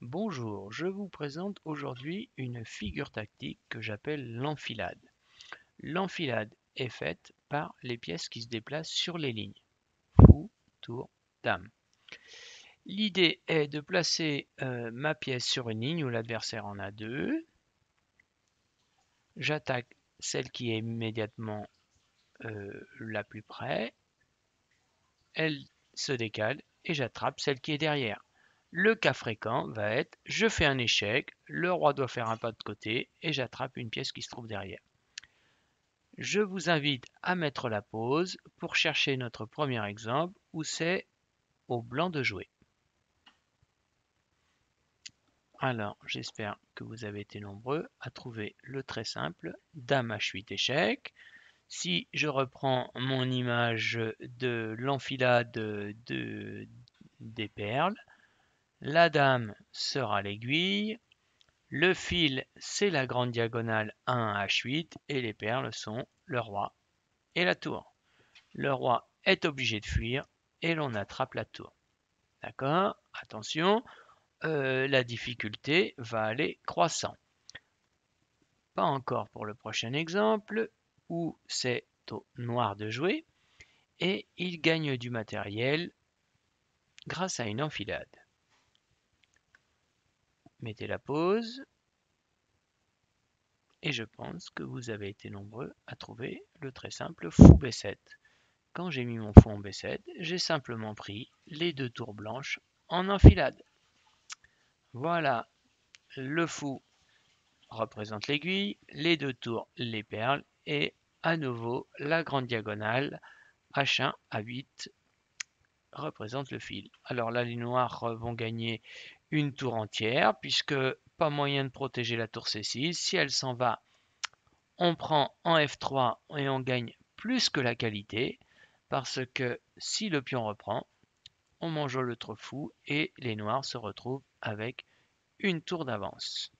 Bonjour, je vous présente aujourd'hui une figure tactique que j'appelle l'enfilade. L'enfilade est faite par les pièces qui se déplacent sur les lignes. Fou, tour, dame. L'idée est de placer ma pièce sur une ligne où l'adversaire en a deux. J'attaque celle qui est immédiatement la plus près. Elle se décale et j'attrape celle qui est derrière. Le cas fréquent va être, je fais un échec, le roi doit faire un pas de côté et j'attrape une pièce qui se trouve derrière. Je vous invite à mettre la pause pour chercher notre premier exemple où c'est au blanc de jouer. Alors, j'espère que vous avez été nombreux à trouver le très simple dame H8 échec. Si je reprends mon image de l'enfilade des perles, la dame sera l'aiguille, le fil c'est la grande diagonale 1 H8 et les perles sont le roi et la tour. Le roi est obligé de fuir et l'on attrape la tour. D'accord? Attention, la difficulté va aller croissant. Pas encore pour le prochain exemple où c'est au noir de jouer et il gagne du matériel grâce à une enfilade. Mettez la pause et je pense que vous avez été nombreux à trouver le très simple fou B7. Quand j'ai mis mon fou en B7, j'ai simplement pris les deux tours blanches en enfilade. Voilà, le fou représente l'aiguille, les deux tours les perles et à nouveau la grande diagonale H1 à 8 représente le fil. Alors là, les noirs vont gagner une tour entière puisque pas moyen de protéger la tour C6. Si elle s'en va, on prend en F3 et on gagne plus que la qualité parce que si le pion reprend, on mange l'autre fou et les noirs se retrouvent avec une tour d'avance.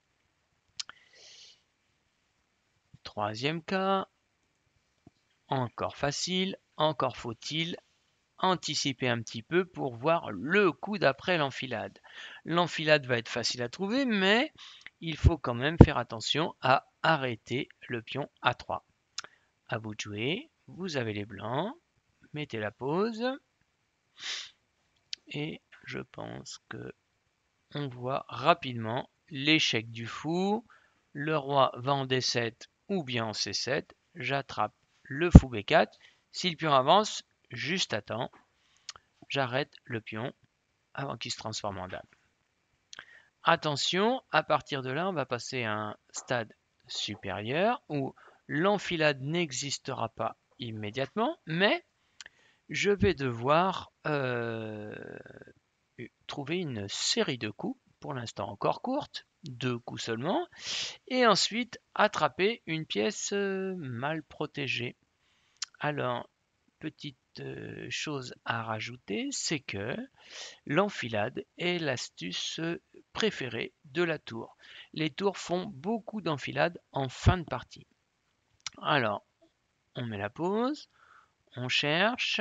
Troisième cas, encore facile, encore faut-il anticiper un petit peu pour voir le coup d'après l'enfilade. L'enfilade va être facile à trouver, mais il faut quand même faire attention à arrêter le pion A3. À vous de jouer, vous avez les blancs, mettez la pause, et je pense que on voit rapidement l'échec du fou. Le roi va en D7 ou bien en C7. J'attrape le fou B4. Si le pion avance, juste à temps, j'arrête le pion avant qu'il se transforme en dame. Attention, à partir de là, on va passer à un stade supérieur où l'enfilade n'existera pas immédiatement, mais je vais devoir trouver une série de coups, pour l'instant encore courte, 2 coups seulement, et ensuite attraper une pièce mal protégée. Alors, petite chose à rajouter, c'est que l'enfilade est l'astuce préférée de la tour. Les tours font beaucoup d'enfilades en fin de partie. Alors, on met la pause, on cherche,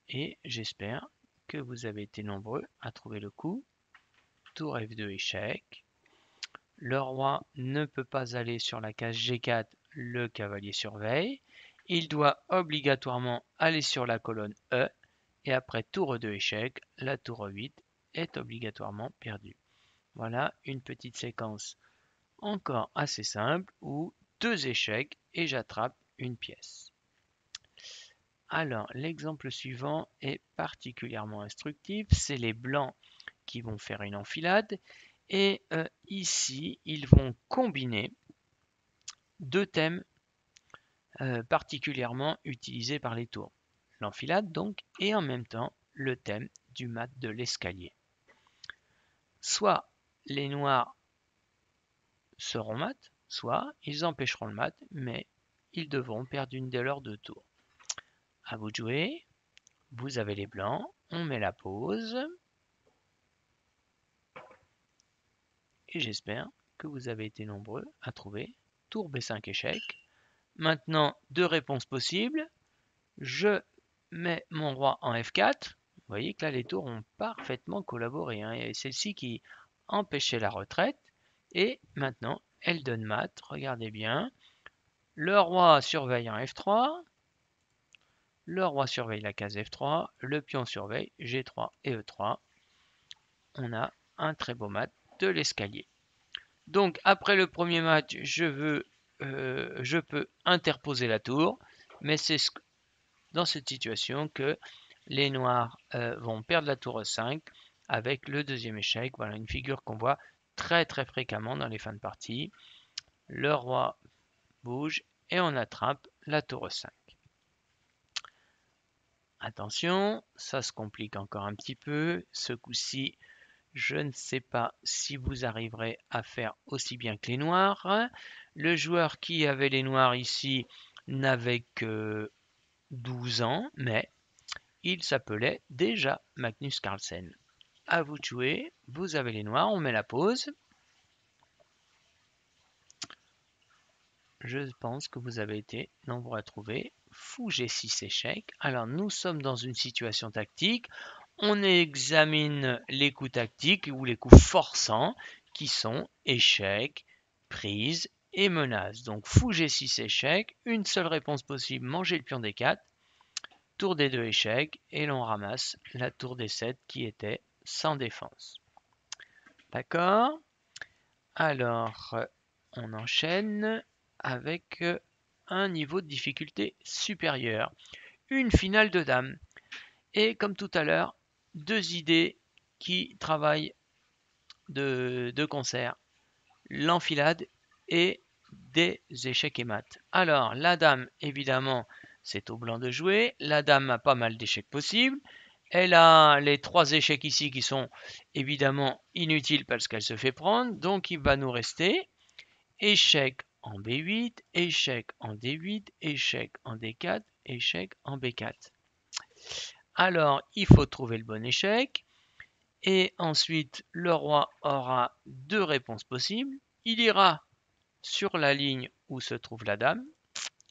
et j'espère que vous avez été nombreux à trouver le coup. Tour F2 échec. Le roi ne peut pas aller sur la case G4, le cavalier surveille. Il doit obligatoirement aller sur la colonne E. Et après tour E2 échec, la tour E8 est obligatoirement perdue. Voilà une petite séquence encore assez simple où 2 échecs et j'attrape une pièce. Alors, l'exemple suivant est particulièrement instructif. C'est les blancs qui vont faire une enfilade. Et ici, ils vont combiner deux thèmes particulièrement utilisés par les tours. L'enfilade donc, et en même temps le thème du mat de l'escalier. Soit les noirs seront mat, soit ils empêcheront le mat, mais ils devront perdre une de leurs deux tours. À vous de jouer, vous avez les blancs, on met la pause, et j'espère que vous avez été nombreux à trouver tour B5 échec. Maintenant, deux réponses possibles. Je mets mon roi en F4. Vous voyez que là, les tours ont parfaitement collaboré. Hein. Et celle-ci qui empêcher la retraite. Et maintenant, elle donne mat. Regardez bien. Le roi surveille un F3. Le roi surveille la case F3. Le pion surveille G3 et E3. On a un très beau mat de l'escalier. Donc après le premier match, je peux interposer la tour, mais c'est dans cette situation que les noirs vont perdre la tour E5 avec le deuxième échec. Voilà une figure qu'on voit très fréquemment dans les fins de partie. Le roi bouge et on attrape la tour E5. Attention, ça se complique encore un petit peu. Ce coup-ci, je ne sais pas si vous arriverez à faire aussi bien que les noirs. Le joueur qui avait les noirs ici n'avait que 12 ans, mais il s'appelait déjà Magnus Carlsen. À vous de jouer, vous avez les noirs, on met la pause. Je pense que vous avez été nombreux à trouver. Fou G6 échec. Alors nous sommes dans une situation tactique. On examine les coups tactiques ou les coups forçants qui sont échec, prise et menace. Donc fou G6 échec, une seule réponse possible, manger le pion D4, tour D2 échec et l'on ramasse la tour D7 qui était sans défense. D'accord? Alors on enchaîne avec un niveau de difficulté supérieur. Une finale de dames. Et comme tout à l'heure, deux idées qui travaillent de concert. L'enfilade et des échecs et maths. Alors, la dame, évidemment, c'est au blanc de jouer. La dame a pas mal d'échecs possibles. Elle a les trois échecs ici qui sont évidemment inutiles parce qu'elle se fait prendre. Donc, il va nous rester échec en B8, échec en D8, échec en D4, échec en B4. Alors, il faut trouver le bon échec. Et ensuite, le roi aura deux réponses possibles. Il ira sur la ligne où se trouve la dame,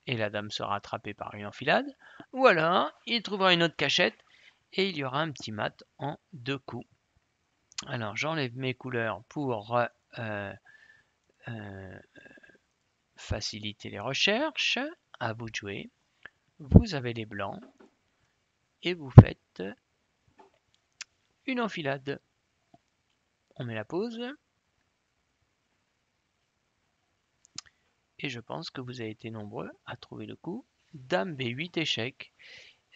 et la dame sera attrapée par une enfilade. Ou alors, il trouvera une autre cachette, et il y aura un petit mat en deux coups. Alors, j'enlève mes couleurs pour faciliter les recherches. À vous de jouer. Vous avez les blancs, et vous faites une enfilade. On met la pause. Et je pense que vous avez été nombreux à trouver le coup. Dame B8 échec.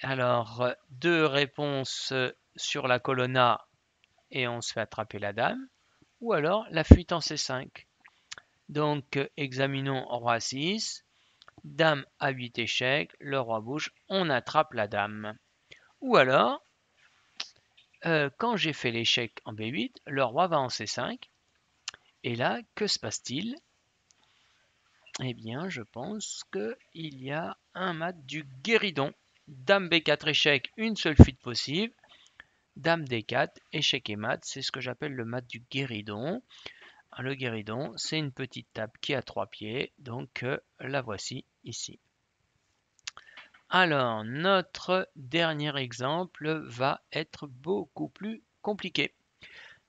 Alors, deux réponses sur la colonna et on se fait attraper la dame. Ou alors la fuite en C5. Donc, examinons roi 6. Dame A8 échec. Le roi bouge. On attrape la dame. Ou alors, quand j'ai fait l'échec en B8, le roi va en C5. Et là, que se passe-t-il? Eh bien, je pense qu'il y a un mat du guéridon. Dame B4 échec, une seule fuite possible. Dame D4, échec et mat, c'est ce que j'appelle le mat du guéridon. Le guéridon, c'est une petite table qui a 3 pieds, donc la voici ici. Alors, notre dernier exemple va être beaucoup plus compliqué.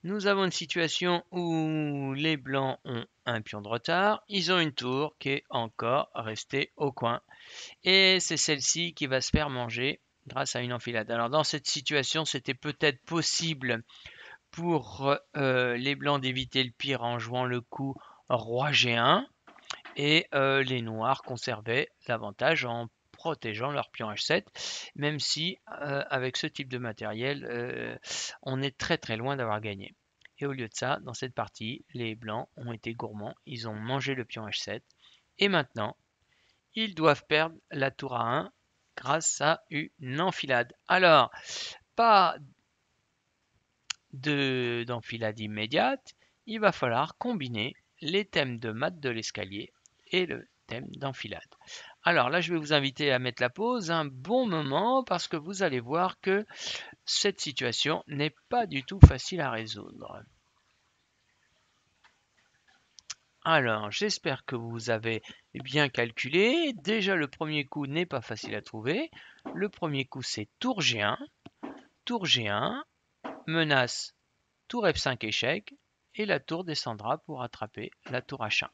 Nous avons une situation où les blancs ont un pion de retard, ils ont une tour qui est encore restée au coin. Et c'est celle-ci qui va se faire manger grâce à une enfilade. Alors dans cette situation, c'était peut-être possible pour les blancs d'éviter le pire en jouant le coup roi G1 et les noirs conservaient l'avantage en protégeant leur pion H7, même si avec ce type de matériel, on est très loin d'avoir gagné. Et au lieu de ça, dans cette partie, les blancs ont été gourmands, ils ont mangé le pion H7, et maintenant, ils doivent perdre la tour A1 grâce à une enfilade. Alors, pas d'enfilade immédiate, il va falloir combiner les thèmes de maths de l'escalier et le thème d'enfilade. Alors là, je vais vous inviter à mettre la pause un bon moment parce que vous allez voir que cette situation n'est pas du tout facile à résoudre. Alors, j'espère que vous avez bien calculé. Déjà, le premier coup n'est pas facile à trouver. Le premier coup, c'est tour G1. Tour G1, menace, tour F5 échec. et la tour descendra pour attraper la tour H1.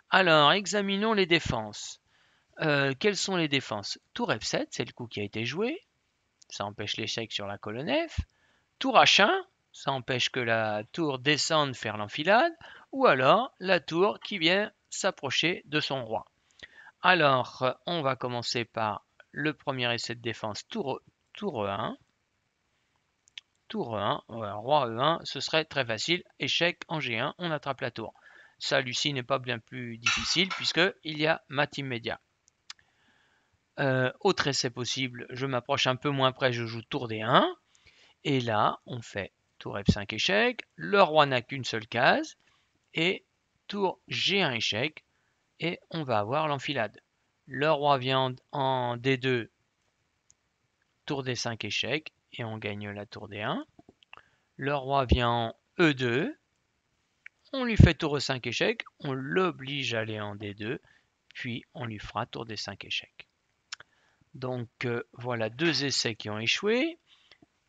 Alors, examinons les défenses. Quelles sont les défenses? Tour F7, c'est le coup qui a été joué. Ça empêche l'échec sur la colonne F. Tour H1, ça empêche que la tour descende faire l'enfilade. Ou alors, la tour qui vient s'approcher de son roi. Alors, on va commencer par le premier essai de défense, tour E1. Tour E1, roi E1, ce serait très facile. Échec en G1, on attrape la tour. Ça, Lucie, n'est pas bien plus difficile puisqu'il y a mat immédiat. Autre essai possible, je m'approche un peu moins près, je joue tour D1. Et là, on fait tour F5 échec. Le roi n'a qu'une seule case. Et tour G1 échec. Et on va avoir l'enfilade. Le roi vient en D2, tour D5 échec. Et on gagne la tour D1. Le roi vient en E2. On lui fait tour E5 échec. On l'oblige à aller en D2. Puis on lui fera tour D5 échec. Donc voilà deux essais qui ont échoué.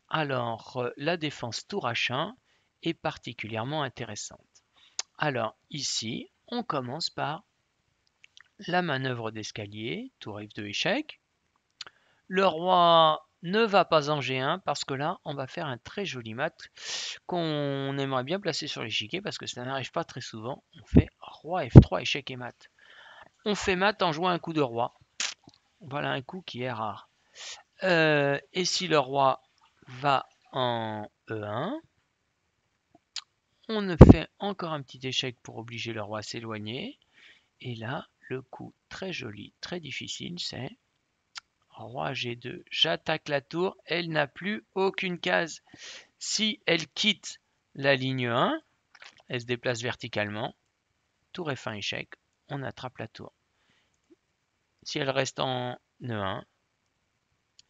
Alors la défense tour H1 est particulièrement intéressante. Alors ici, on commence par la manœuvre d'escalier, tour F2 échec. Le roi ne va pas en G1 parce que là, on va faire un très joli mat qu'on aimerait bien placer sur l'échiquier parce que ça n'arrive pas très souvent. On fait roi F3 échec et mat. On fait mat en jouant un coup de roi. Voilà un coup qui est rare. Et si le roi va en E1, on fait encore un petit échec pour obliger le roi à s'éloigner. Et là, le coup très joli, très difficile, c'est roi G2. J'attaque la tour, elle n'a plus aucune case. Si elle quitte la ligne 1, elle se déplace verticalement. Tour F1 échec, on attrape la tour. Si elle reste en E1,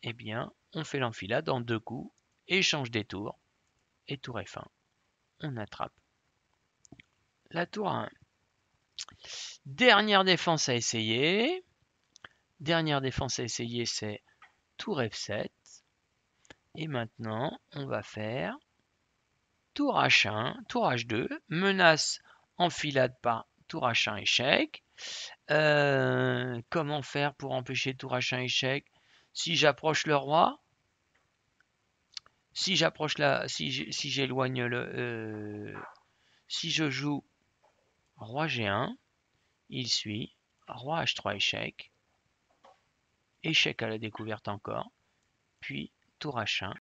eh bien, on fait l'enfilade en deux coups, échange des tours, et tour F1, on attrape la tour A1. Dernière défense à essayer. Dernière défense à essayer, c'est tour F7. Et maintenant, on va faire tour H1, tour H2, menace enfilade par tour H1 échec. Comment faire pour empêcher tour H1 échec? Si j'approche le roi, si j'éloigne si je joue roi G1, il suit roi H3 échec, échec à la découverte encore, puis tour H1.